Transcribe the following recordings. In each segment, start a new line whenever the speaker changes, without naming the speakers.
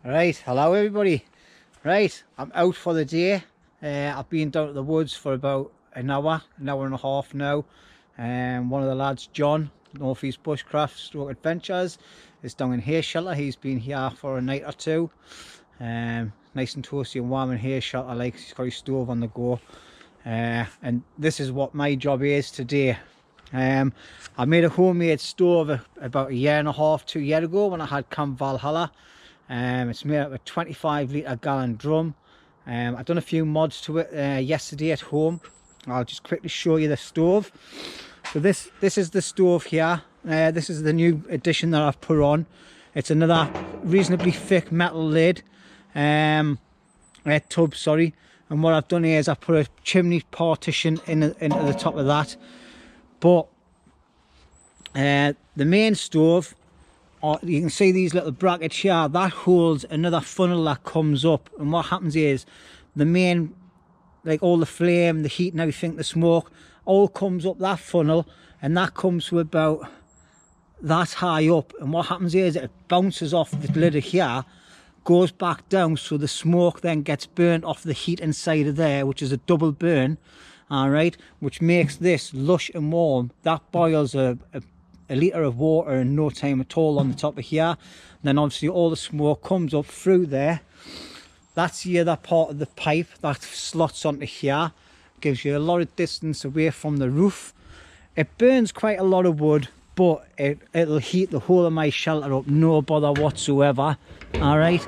Right, hello everybody. Right, I'm out for the day. I've been down to the woods for about an hour and a half now. One of the lads, John, Northeast Bushcraft Stroke Adventures, is down in Hay Shelter. He's been here for a night or two. Nice and toasty and warm in Hay Shelter, like he's got his stove on the go. And this is what my job is today. I made a homemade stove about a year and a half, 2 years ago when I had Camp Valhalla. It's made out of a 25 litre gallon drum. I've done a few mods to it yesterday at home. I'll just quickly show you the stove. So this is the stove here. This is the new addition that I've put on. It's another reasonably thick metal lid, tub, sorry. And what I've done here is I've put a chimney partition into the top of that. But the main stove, you can see these little brackets here, that holds another funnel that comes up, and what happens is the main, like all the flame, the heat and everything, the smoke, all comes up that funnel, and that comes to about that high up, and what happens is it bounces off the lid of here, goes back down, so the smoke then gets burnt off the heat inside of there, which is a double burn, all right, which makes this lush and warm. That boils a litre of water in no time at all on the top of here. And then obviously all the smoke comes up through there. That's the other part of the pipe that slots onto here. Gives you a lot of distance away from the roof. It burns quite a lot of wood, but it'll heat the whole of my shelter up, no bother whatsoever. All right,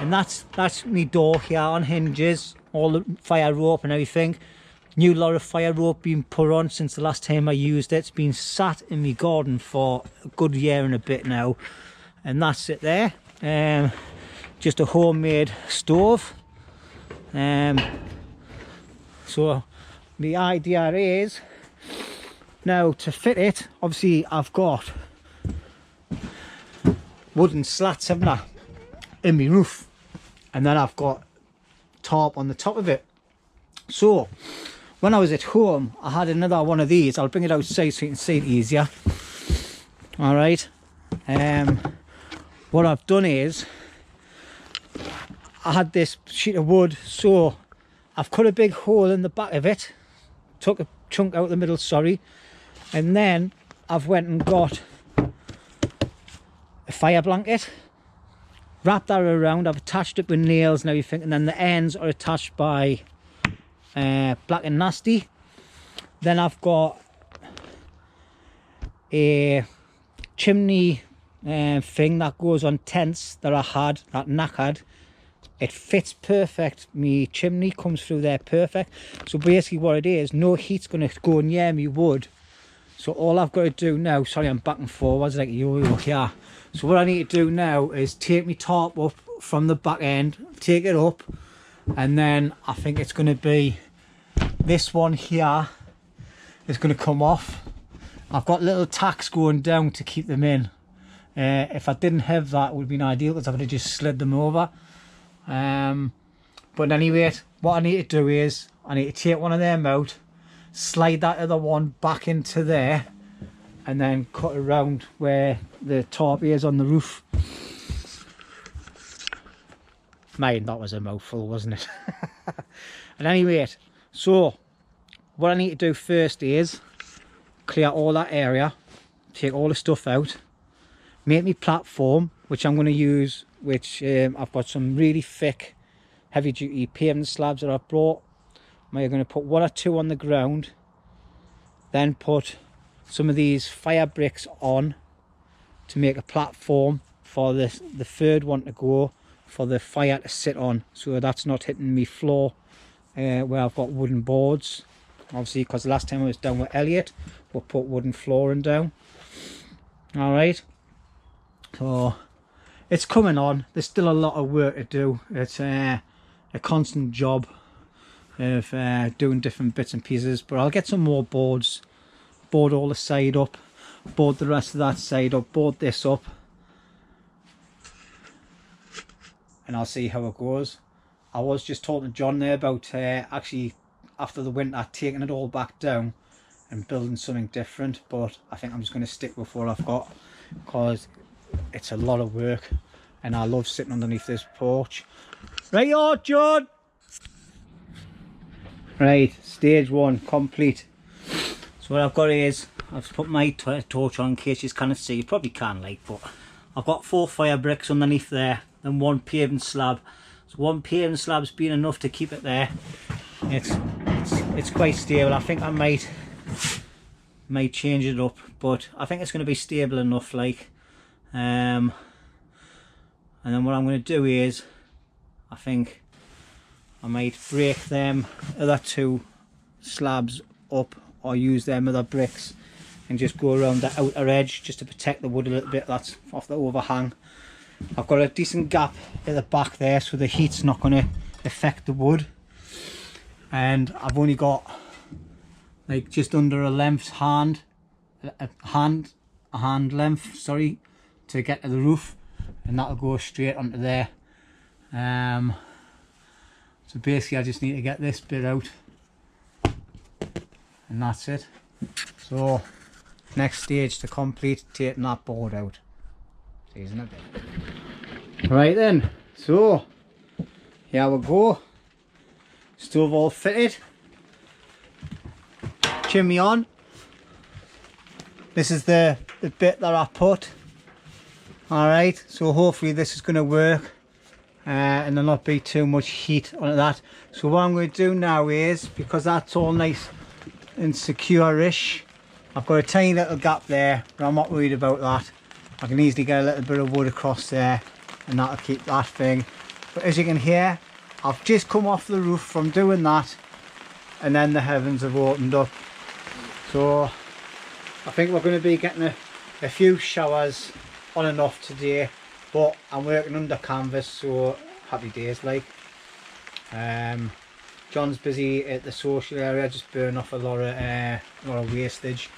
and that's my door here on hinges, all the fire rope and everything. New lot of fire rope being put on since the last time I used it. It's been sat in my garden for a good year and a bit now, and that's it there. Just a homemade stove. So the idea is now to fit it, obviously I've got wooden slats, haven't I, in my roof, and then I've got tarp on the top of it. So when I was at home, I had another one of these. I'll bring it outside so you can see it easier. All right. What I've done is I had this sheet of wood, so I've cut a big hole in the back of it, took a chunk out the middle, sorry, and then I've went and got a fire blanket, wrapped that around. I've attached it with nails and everything, and then the ends are attached by Black and Nasty. Then I've got a chimney thing that goes on tents that I had, that knackered. It fits perfect. Me chimney comes through there perfect. So basically what it is, no heat's going to go near me wood. So all I've got to do now, sorry I'm back and forwards like a yo-yo here. So what I need to do now is take my tarp up from the back end, take it up, and then I think it's going to be this one here is going to come off. I've got little tacks going down to keep them in. If I didn't have that, it would have been ideal because I would have just slid them over. But anyway, what I need to do is I need to take one of them out, slide that other one back into there, and then cut around where the tarp is on the roof. Man, that was a mouthful, wasn't it? And anyway, so what I need to do first is clear all that area, take all the stuff out, make me platform, which I'm going to use, which I've got some really thick heavy duty pavement slabs that I've brought. I'm going to put one or two on the ground, then put some of these fire bricks on to make a platform for the third one to go, for the fire to sit on, so that's not hitting me floor where I've got wooden boards, obviously, because the last time I was down with Elliot we put wooden flooring down. All right, so it's coming on. There's still a lot of work to do. It's a constant job of doing different bits and pieces, but I'll get some more boards, board all the side up, board the rest of that side up, board this up, and I'll see how it goes. I was just talking to John there about actually after the winter taking it all back down and building something different, but I think I'm just going to stick with what I've got because it's a lot of work and I love sitting underneath this porch. Right, oh John. Right, stage 1 complete. So what I've got is, I've put my torch on in case you can't see. You probably can, like, but I've got 4 fire bricks underneath there, and 1 paving slab. So 1 paving slab's been enough to keep it there. It's quite stable. I think I might change it up, but I think it's going to be stable enough, like. And then what I'm going to do is, I think I might break them other 2 slabs up, or use them other bricks and just go around the outer edge just to protect the wood a little bit that's off the overhang. I've got a decent gap at the back there, so the heat's not going to affect the wood. And I've only got like just under a hand length, sorry, to get to the roof, and that'll go straight onto there. So basically I just need to get this bit out, and that's it. So next stage to complete, taking that board out. See you in a bit. Right then, so here we go. Stove all fitted, chimney on. This is the bit that I put. Alright, so hopefully this is going to work, and there'll not be too much heat on that. So what I'm going to do now is, because that's all nice and secure-ish, I've got a tiny little gap there, but I'm not worried about that. I can easily get a little bit of wood across there, and that'll keep that thing. But as you can hear, I've just come off the roof from doing that, and then the heavens have opened up. So I think we're going to be getting a few showers on and off today, but I'm working under canvas, so happy days, like. John's busy at the social area, just burning off a lot of wastage,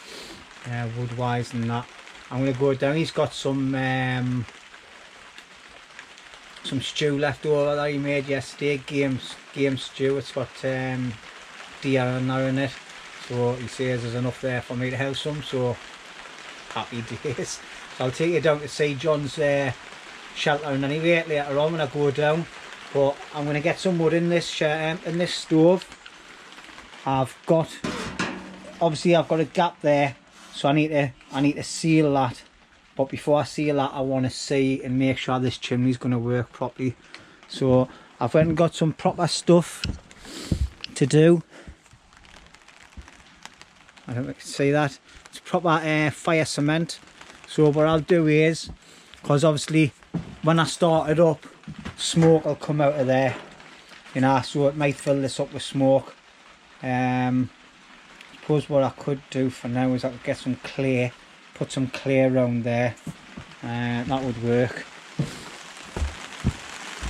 wood wise and that. I'm going to go down. He's got some stew left over that he made yesterday, game stew. It's got deer and that in it, so he says there's enough there for me to have some, so happy days. So I'll take you down to see John's sheltering anyway later on when I go down. But I'm going to get some wood in this stove. Obviously I've got a gap there, so I need to seal that. But before I seal that, I want to see and make sure this chimney's going to work properly. So I've went and got some proper stuff to do. I don't know if you can see that. It's proper fire cement. So what I'll do is, because obviously when I start it up, smoke will come out of there, you know, so it might fill this up with smoke. I suppose what I could do for now is I could get some clay, put some clay around there, that would work.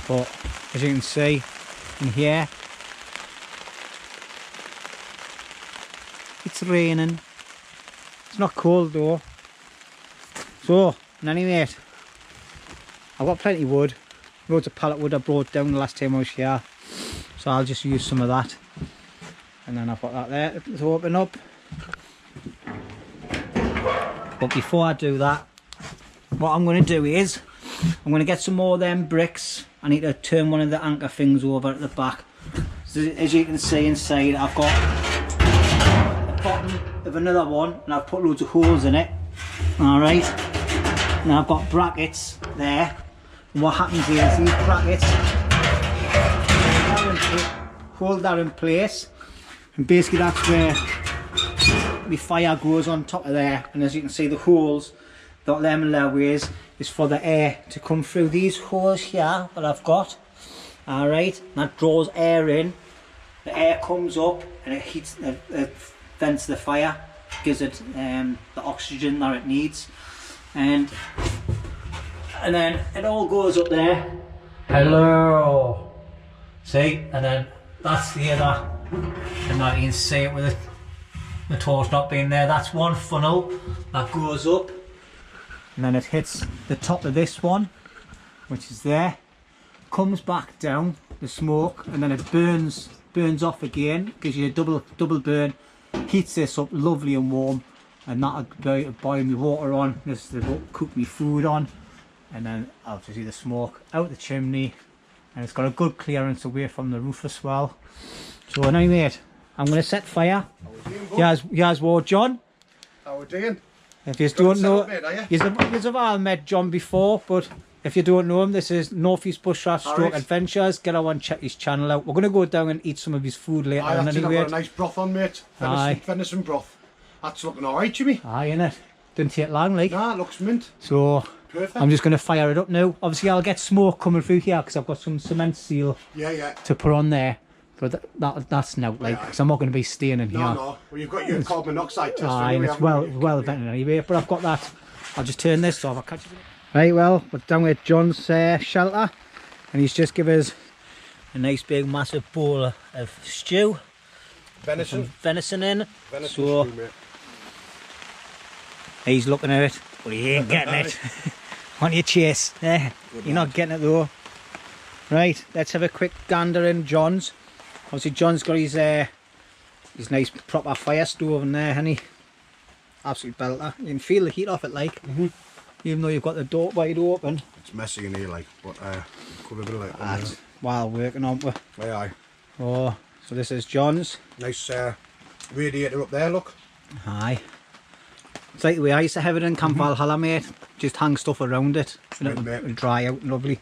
But as you can see in here, it's raining. It's not cold though. So in any rate, I've got plenty of wood, loads of pallet wood I brought down the last time I was here, so I'll just use some of that. And then I've got that there to open up. But before I do that, what I'm going to do is I'm going to get some more of them bricks. I need to turn one of the anchor things over at the back. So as you can see inside, I've got the bottom of another one, and I've put loads of holes in it. Alright, now I've got brackets there, and what happens here is these brackets hold that in place, and basically that's where the fire goes on top of there. And as you can see, the holes that them allow is for the air to come through these holes here that I've got. Alright, that draws air in, the air comes up and it heats, it vents the fire, gives it the oxygen that it needs, and then it all goes up there. Hello, see, and then that's the other, and now you can see it with it, the torch not being there. That's one funnel that goes up, and then it hits the top of this one, which is there, comes back down, the smoke, and then it burns off again, gives you a double burn, heats this up lovely and warm, and that'll boil my water on, this will cook my food on, and then obviously the smoke out the chimney, and it's got a good clearance away from the roof as well. So anyway, I'm going to set fire. Here's what John.
How are we doing?
If you don't know, you've all met John before, but if you don't know him, this is Northeast Bushcraft Stroke Adventures. Get on and check his channel out. We're going to go down and eat some of his food later on anyway.
I've got a nice broth on, mate. Venison broth. That's looking alright, Jimmy.
Aye, innit? Didn't take long, like.
Nah, it looks mint.
So,
perfect.
I'm just going to fire it up now. Obviously, I'll get smoke coming through here because I've got some cement seal to put on there. But that's now, like, because I'm not going to be staying in here.
No. Well, you've got your carbon monoxide test.
Aye, and it's well vented anyway. But I've got that. I'll just turn this off. I'll catch you. Right, well, we're down with John's shelter, and he's just given us a nice big massive bowl of stew. Venison in. So stew, mate. He's looking at it, but he ain't getting it. On your chase. You're not getting it though. Right, let's have a quick gander in John's. Obviously John's got his nice proper fire stove in there, hasn't he? Absolute belter. You can feel the heat off it, like. Even though you've got the door wide open.
It's messy in here, like, but could be a bit of
that's while working on with.
Aye.
Oh, so this is John's.
Nice radiator up there, look.
Aye. It's like the way I used to have it in Camp Valhalla, mate. Just hang stuff around it and it'll dry out lovely.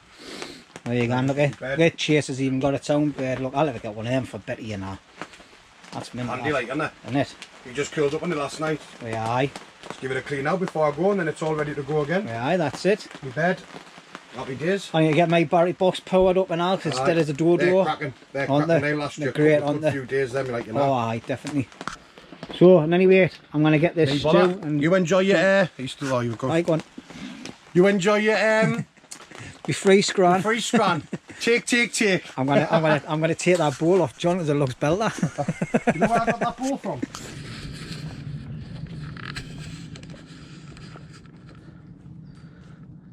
There you go, look at Chase has even got its own bed. Look, I'll ever get one of them for Betty, you know. That's mint.
Handy, like, isn't it?
Isn't it?
You just curled up on it last night.
Yeah, aye.
Just give it a clean out before I go, and then it's all ready to go again.
Yeah, aye, that's it.
My bed. Happy days.
I'm going to get my battery box powered up and all, because instead of the door.
They're cracking. They're cracking. They last you
great,
a few days, them, like, you know.
Oh, aye, definitely. So, and anyway, I'm going to get this stew. And
you enjoy your you still are, you've got.
Right, go on.
You enjoy your
Be free scran.
Free scran. Take.
I'm gonna take that bowl off John because it looks belter.
You know where I got that bowl from?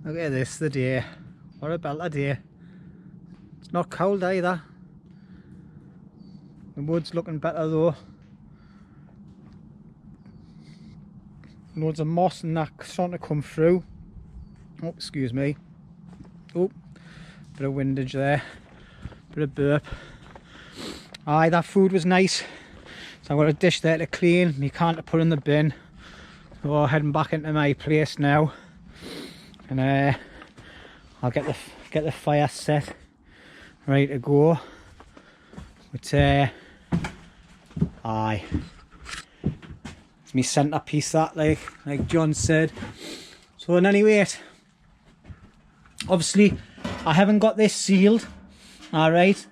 Look at this, the day. What a belter day. It's not cold either. The wood's looking better though. Loads of moss and that starting to come through. Oh, excuse me. Oh, bit of windage there. Bit of burp. Aye, that food was nice. So I've got a dish there to clean. Me can't to put in the bin. So I'm heading back into my place now. And I'll get the fire set, ready to go. But aye, it's me centerpiece that, like John said. So in any rate, obviously I haven't got this sealed. All right.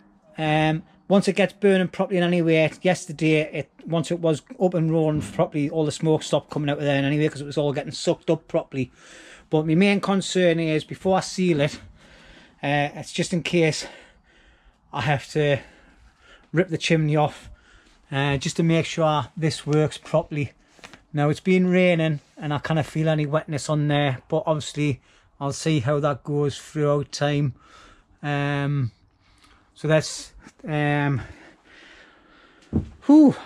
Once it gets burning properly in any way, yesterday once it was up and rolling properly, all the smoke stopped coming out of there in any way because it was all getting sucked up properly. But my main concern is before I seal it, it's just in case I have to rip the chimney off, just to make sure this works properly. Now it's been raining and I kind of feel any wetness on there, but obviously I'll see how that goes throughout time. So that's I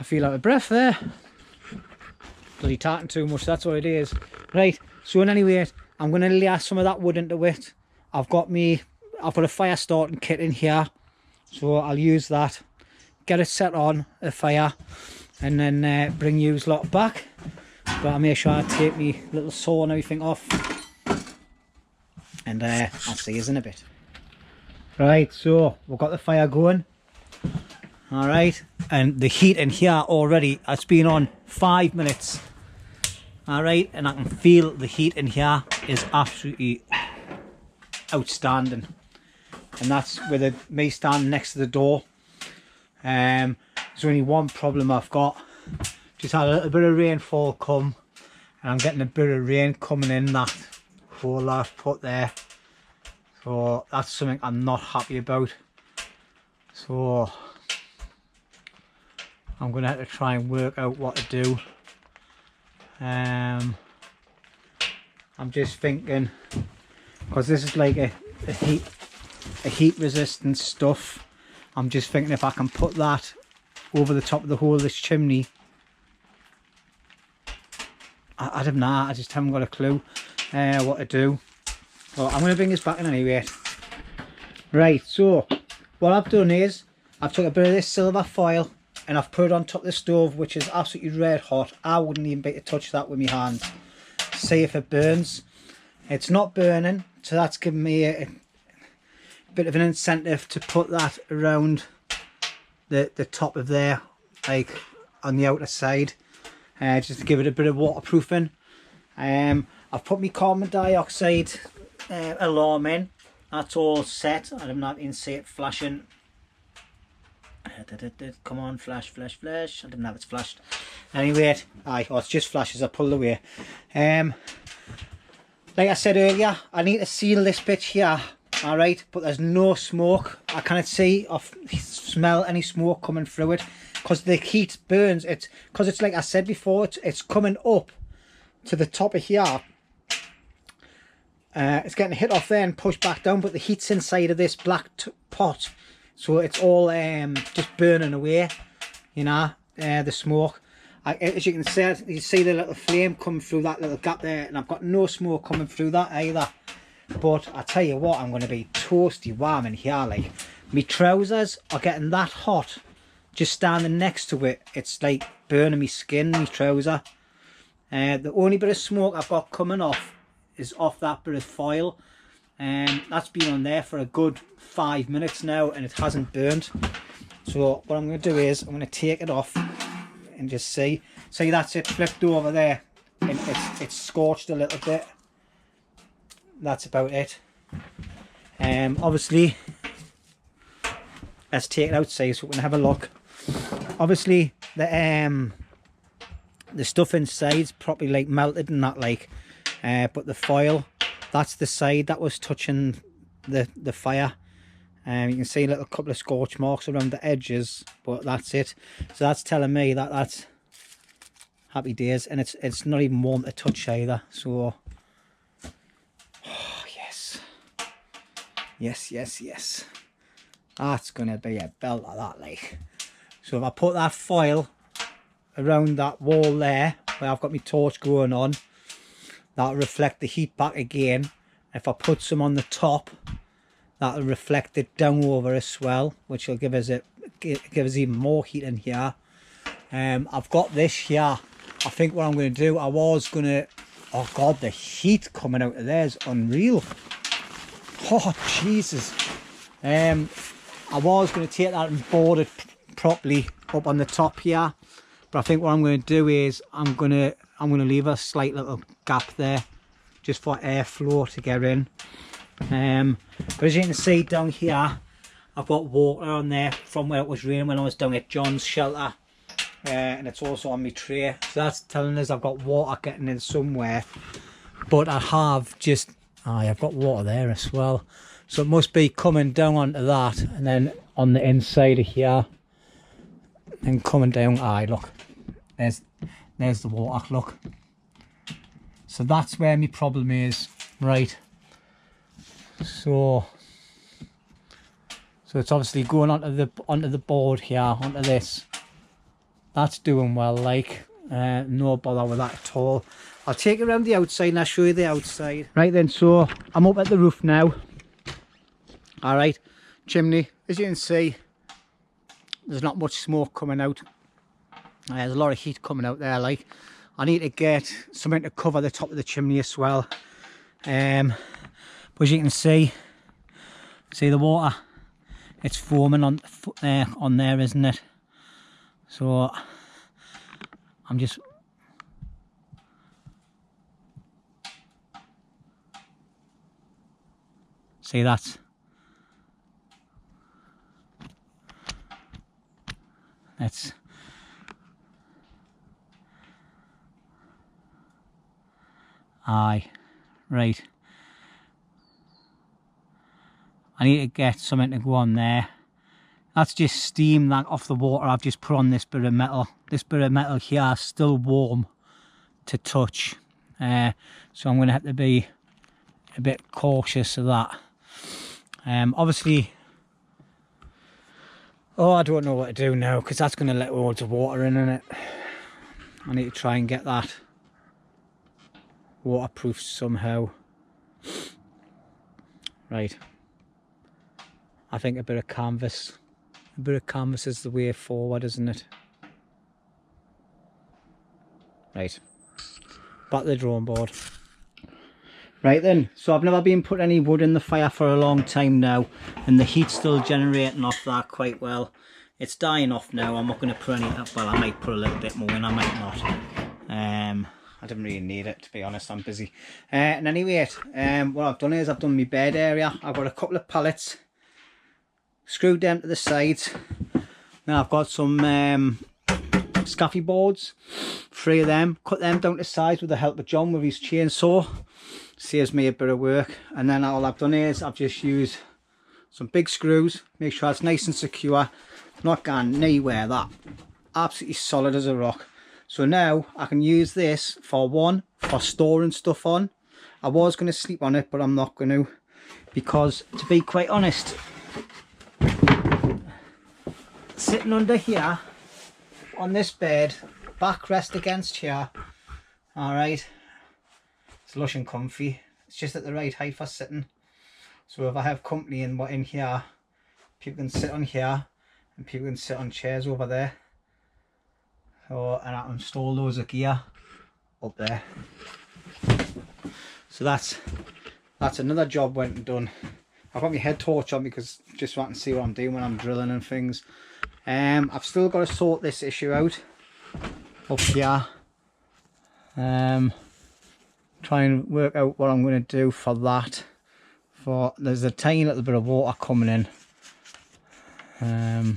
feel out of breath there. Bloody tarting too much, that's what it is. Right, so in any way, I'm going to lay some of that wood into it. I've got a fire starting kit in here, so I'll use that, get it set on a fire, and then bring you lot back. But I'll make sure I take me little saw and everything off, and I'll see you in a bit. Right, so we've got the fire going. All right, and the heat in here already, it's been on 5 minutes. All right, and I can feel the heat in here is absolutely outstanding, and that's with me standing next to the door. There's only one problem I've got. Just had a little bit of rainfall come, and I'm getting a bit of rain coming in that hole that I've put there. So that's something I'm not happy about. So I'm going to have to try and work out what to do. I'm just thinking, because this is like a heat resistant stuff, I'm just thinking if I can put that over the top of the whole of this chimney. I don't know, I just haven't got a clue what to do. Oh, I'm going to bring this back in anyway. Right, so what I've done is I've took a bit of this silver foil and I've put it on top of the stove, which is absolutely red hot. I wouldn't even be able to touch that with my hand. See if it burns. It's not burning, so that's given me a bit of an incentive to put that around the top of there, like on the outer side, just to give it a bit of waterproofing. I've put my carbon dioxide alarm in. That's all set. I'm not even see it flashing. Come on, flash, flash, flash. I didn't have it flashed. Anyway, it's just flashes. I pulled away. Like I said earlier, I need to seal this bit here. Alright, but there's no smoke. I can't see or smell any smoke coming through it because the heat burns it. Because it's like I said before, it's coming up to the top of here. It's getting hit off there and pushed back down, but the heat's inside of this black pot, so it's all just burning away, you know, the smoke. As you can see, you see the little flame coming through that little gap there, and I've got no smoke coming through that either. But I tell you what, I'm going to be toasty warm in here. Like, my trousers are getting that hot just standing next to it. It's like burning my skin, my trouser. The only bit of smoke I've got coming off is off that bit of foil. That's been on there for a good 5 minutes now and it hasn't burned. So what I'm going to do is I'm going to take it off and just see that's it flipped over there, and it's scorched a little bit. That's about it. Obviously, let's take it outside so we can have a look. Obviously the stuff inside's probably like melted and that, like, but the foil, that's the side that was touching the fire. You can see a little couple of scorch marks around the edges, but that's it. So that's telling me that that's happy days, and it's not even warm to touch either. So oh, yes, that's gonna be a belt of that, like. So if I put that foil around that wall there where I've got my torch going on, that'll reflect the heat back again. If I put some on the top, that'll reflect it down over as well, which will give us even more heat in here. I've got this here. I think what I'm going to do, oh god, the heat coming out of there is unreal. Oh Jesus. I was going to take that and board it properly up on the top here, but I think what I'm going to do is I'm going to leave a slight little gap there just for airflow to get in. But as you can see down here, I've got water on there from where it was raining when I was down at John's shelter, and it's also on my tray, so that's telling us I've got water getting in somewhere. But I have just I've got water there as well, so it must be coming down onto that and then on the inside of here and coming down. Look, there's the water, look. So that's where my problem is, right? So it's obviously going onto the board here, onto this. That's doing well, like, no bother with that at all. I'll take it around the outside and I'll show you the outside. Right then, so I'm up at the roof now. All right, chimney, as you can see, there's not much smoke coming out. There's a lot of heat coming out there, like. I need to get something to cover the top of the chimney as well. But as you can see the water, it's foaming on there, isn't it? So I'm just see that's right. I need to get something to go on there. That's just steam that off the water I've just put on this bit of metal. This bit of metal here is still warm to touch, so I'm going to have to be a bit cautious of that. Obviously, I don't know what to do now because that's going to let loads of water in it. I need to try and get that waterproof somehow. Right. I think a bit of canvas is the way forward, isn't it? Right. Back to the drawing board. Right then, so I've never been put any wood in the fire for a long time now, and the heat's still generating off that quite well. It's dying off now. I'm not going to put any, well, I might put a little bit more in, I might not. I didn't really need it, to be honest, I'm busy. And anyway, what I've done is I've done my bed area. I've got a couple of pallets, screwed them to the sides. Now I've got some scaffy boards, 3 of them, cut them down to size with the help of John with his chainsaw. Saves me a bit of work. And then all I've done is I've just used some big screws, make sure it's nice and secure, not going anywhere, that absolutely solid as a rock. So now I can use this for storing stuff on. I was going to sleep on it, but I'm not going to, because to be quite honest, sitting under here on this bed, backrest against here, all right, it's lush and comfy. It's just at the right height for sitting. So if I have company in here, people can sit on here and people can sit on chairs over there. So, and I can install loads of gear up there. So that's another job went and done. I've got my head torch on because just want to see what I'm doing when I'm drilling and things. I've still got to sort this issue out up here. Try and work out what I'm going to do for that. There's a tiny little bit of water coming in. I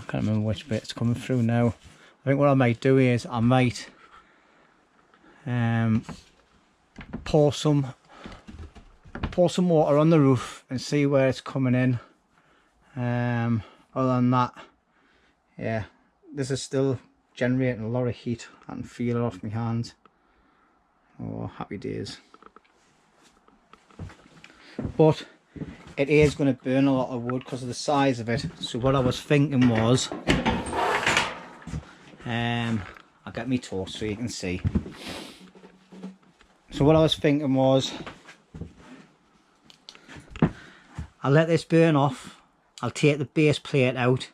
can't remember which bit it's coming through now. I think what I might do is I might pour some water on the roof and see where it's coming in. Other than that, yeah, this is still generating a lot of heat. I can feel it off my hands. Oh, happy days. But it is going to burn a lot of wood because of the size of it. So what I was thinking was, I'll get me torch so you can see. So what I was thinking was, I'll let this burn off. I'll take the base plate out,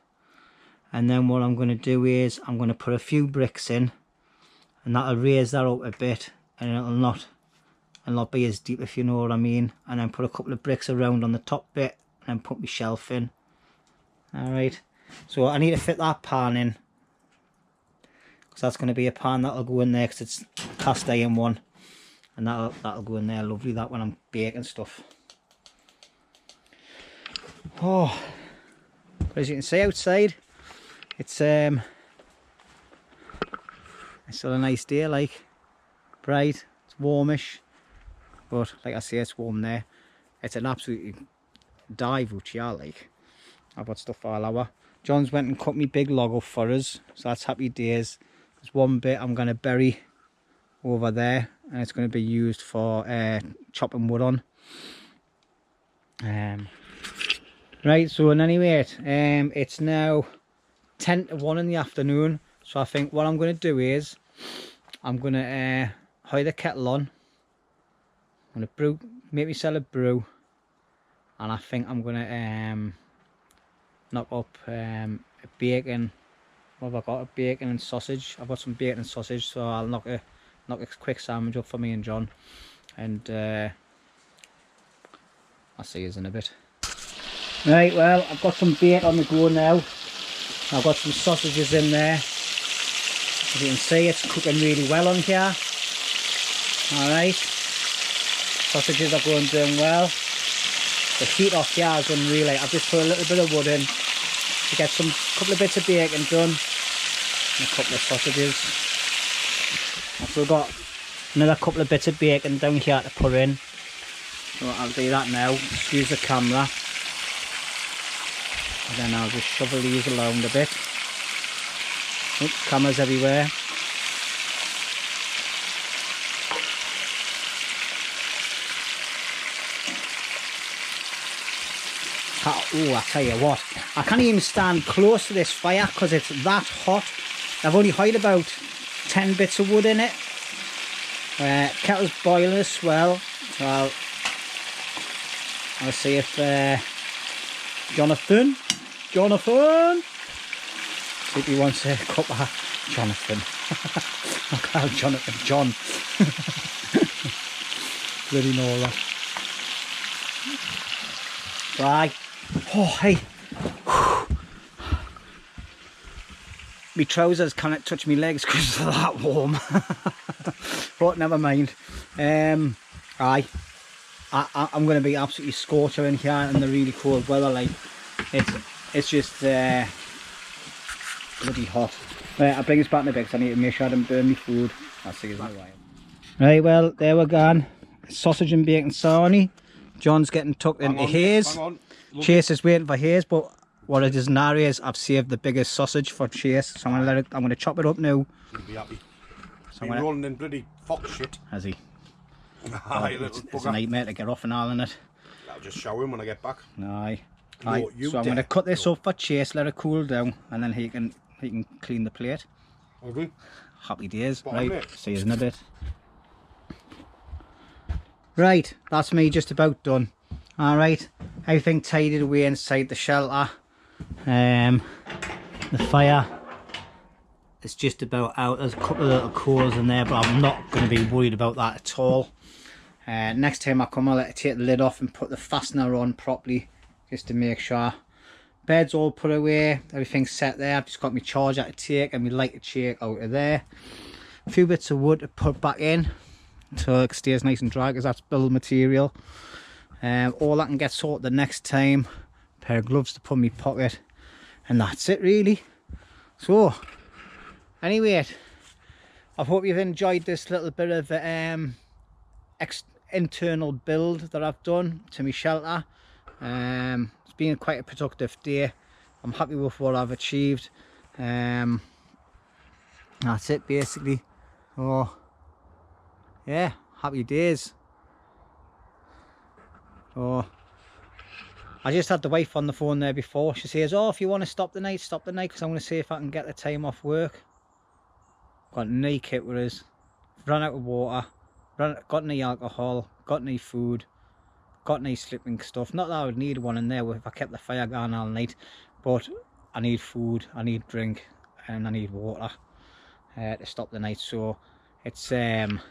and then what I'm going to do is I'm going to put a few bricks in, and that'll raise that up a bit, and it'll not be as deep, if you know what I mean. And then put a couple of bricks around on the top bit and then put my shelf in. Alright, so I need to fit that pan in, because that's going to be a pan that'll go in there, because it's cast iron one, and that'll go in there lovely, that when I'm baking stuff. Oh, but as you can see outside, it's still a nice day, like bright, it's warmish. But like I say, it's warm there. It's an absolutely dive out here, like. I've got stuff all over. John's went and cut me big log up for us, so that's happy days. There's one bit I'm going to bury over there, and it's going to be used for chopping wood on. Right, so in any rate, it's now 10 to 1 in the afternoon. So I think what I'm going to do is I'm going to hoy the kettle on. I'm going to brew, make myself a brew, and I think I'm going to knock up a bacon. What have I got? A bacon and sausage. I've got some bacon and sausage, so I'll knock a quick sandwich up for me and John, and I'll see you in a bit. Right, well, I've got some bacon on the go now. I've got some sausages in there. As you can see, it's cooking really well on here. Alright. Sausages are going doing well. The heat off here is unreal. I've just put a little bit of wood in to get some couple of bits of bacon done, and a couple of sausages. I've still got another couple of bits of bacon down here to put in. So I'll do that now. Use the camera, and then I'll just shovel these around a bit. Oops, cameras everywhere. Oh, I tell you what, I can't even stand close to this fire because it's that hot. I've only hid about 10 bits of wood in it. Kettle's boiling as well, so I'll I'll see if Jonathan, see if he wants a cup of Jonathan. I'll call Jonathan John. Bloody know that. Right. Oh, hey. My trousers can't touch my legs because they're that warm. But never mind. I'm going to be absolutely scorcher in here in the really cold weather. Like it's just bloody hot. Right, I'll bring us back in a bit because I need to make sure I don't burn my food. I'll see you in a while. Right, well, there we're gone. Sausage and bacon sarnie. John's getting tucked into Hayes. Chase is waiting for Hayes, but what it is now is I've saved the biggest sausage for Chase, so I'm going to chop it up now.
He'll be happy.
So
I'm rolling in bloody fox shit.
Has he?
Aye,
it's a nightmare to get off and all in it.
I'll just shower him when I get back.
Aye.
No,
Aye. So I'm going to cut this up for Chase, let it cool down, and then he can clean the plate.
Okay.
Happy days.
Spot
right,
on, mate.
see you in a bit. Right, that's me just about done. Alright, everything tidied away inside the shelter. The fire is just about out. There's a couple of little coals in there, but I'm not going to be worried about that at all. Next time I come, I'll let it take the lid off and put the fastener on properly, just to make sure. Bed's all put away, everything's set there. I've just got my charger to take and my light to take out of there. A few bits of wood to put back in so it stays nice and dry, because that's build material. All I can get sorted the next time. A pair of gloves to put in my pocket, and that's it really. So anyway, I hope you've enjoyed this little bit of internal build that I've done to my shelter. It's been quite a productive day. I'm happy with what I've achieved. That's it basically. Oh yeah, happy days. Oh, I just had the wife on the phone there before. She says, oh, if you want to stop the night, because I'm going to see if I can get the time off work. Got no kit with us, run out of water, got no alcohol, got no food, got no sleeping stuff. Not that I would need one in there if I kept the fire going all night, but I need food, I need drink, and I need water to stop the night. So it's 4:10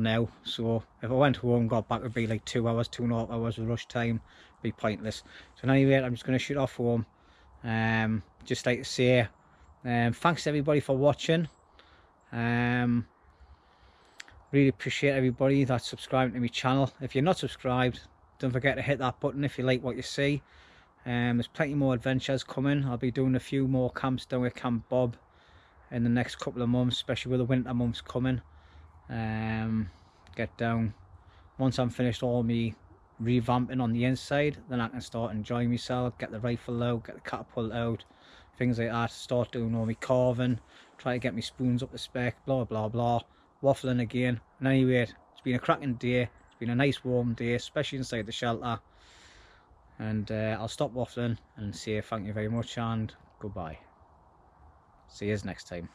now, so if I went home, got back, it would be like 2 hours, 2.5 hours of rush time. Be pointless. So anyway, I'm just going to shoot off home. Just like to say thanks to everybody for watching. Really appreciate everybody that's subscribing to my channel. If you're not subscribed, don't forget to hit that button if you like what you see. There's plenty more adventures coming. I'll be doing a few more camps down at Camp Bob in the next couple of months, especially with the winter months coming. Get down. Once I'm finished all me revamping on the inside, then I can start enjoying myself, get the rifle out, get the catapult out, things like that, start doing all my carving, try to get my spoons up to spec, blah blah blah, waffling again. And anyway, it's been a cracking day, it's been a nice warm day, especially inside the shelter, and I'll stop waffling and say thank you very much and goodbye. See you next time.